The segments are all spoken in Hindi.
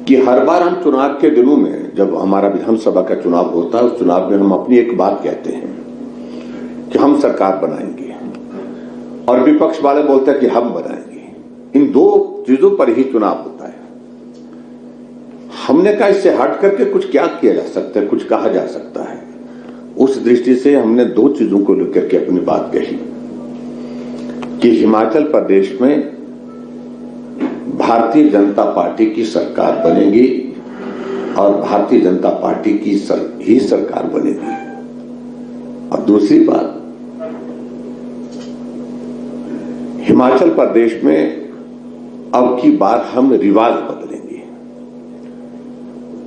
कि हर बार हम चुनाव के दिनों में, जब हमारा विधानसभा का चुनाव होता है, उस चुनाव में हम अपनी एक बात कहते हैं कि हम सरकार बनाएंगे, और विपक्ष वाले बोलते हैं कि हम बनाएंगे। इन दो चीजों पर ही चुनाव होता है। हमने कहा इससे हट करके कुछ क्या किया जा सकता है, कुछ कहा जा सकता है। उस दृष्टि से हमने दो चीजों को लेकर के अपनी बात कही कि हिमाचल प्रदेश में भारतीय जनता पार्टी की सरकार बनेगी और भारतीय जनता पार्टी की ही सरकार बनेगी। और दूसरी बात, हिमाचल प्रदेश में अब की बार हम रिवाज बदलेंगे,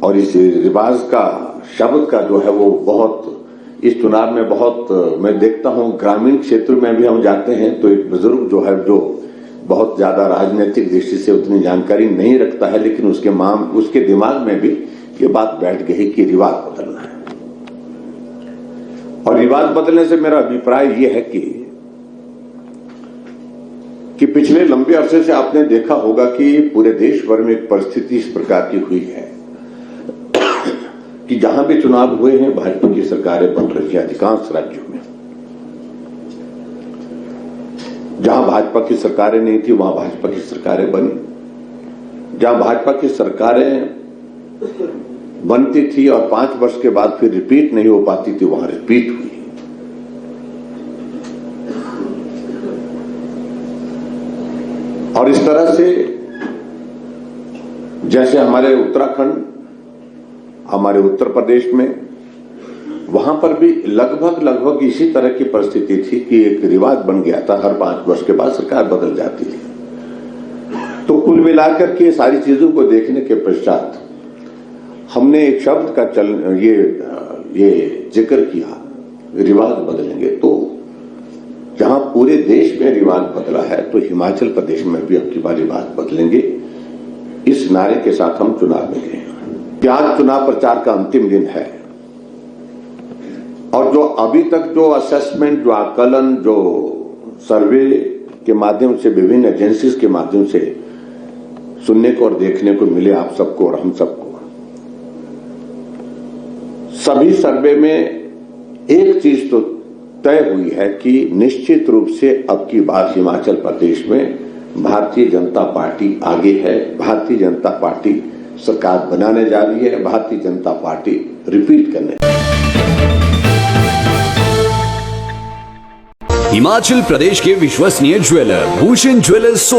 और इस रिवाज का शब्द का जो है वो बहुत इस चुनाव में बहुत मैं देखता हूं। ग्रामीण क्षेत्र में भी हम जाते हैं तो एक बुजुर्ग जो है, जो बहुत ज्यादा राजनीतिक दृष्टि से उतनी जानकारी नहीं रखता है, लेकिन उसके दिमाग में भी ये बात बैठ गई कि रिवाज बदलना है। और रिवाज बदलने से मेरा अभिप्राय ये है कि पिछले लंबे अरसे से आपने देखा होगा कि पूरे देश भर में एक परिस्थिति इस प्रकार की हुई है कि जहां भी चुनाव हुए हैं भाजपा की सरकारें बन रही है। अधिकांश राज्यों में जहां भाजपा की सरकारें नहीं थी वहां भाजपा की सरकारें बनी। जहां भाजपा की सरकारें बनती थी और 5 वर्ष के बाद फिर रिपीट नहीं हो पाती थी, वहां रिपीट हुई। और इस तरह से जैसे हमारे उत्तराखंड, हमारे उत्तर प्रदेश में, वहां पर भी लगभग इसी तरह की परिस्थिति थी कि एक रिवाज बन गया था, हर 5 वर्ष के बाद सरकार बदल जाती थी। तो कुल मिलाकर के सारी चीजों को देखने के पश्चात हमने एक शब्द का ये जिक्र किया, रिवाज बदलेंगे। तो जहां पूरे देश में रिवाज बदला है तो हिमाचल प्रदेश में भी अब की बार रिवाज बदलेंगे। इस नारे के साथ हम चुनाव में गए। आज चुनाव प्रचार का अंतिम दिन है, और जो अभी तक जो असेसमेंट, जो आकलन, जो सर्वे के माध्यम से, विभिन्न एजेंसीज के माध्यम से सुनने को और देखने को मिले आप सबको और हम सबको, सभी सर्वे में एक चीज तो तय हुई है कि निश्चित रूप से अब की बार हिमाचल प्रदेश में भारतीय जनता पार्टी आगे है। भारतीय जनता पार्टी सरकार बनाने जा रही है। भारतीय जनता पार्टी रिपीट करने। हिमाचल प्रदेश के विश्वसनीय ज्वेलर भूषण ज्वेलर्स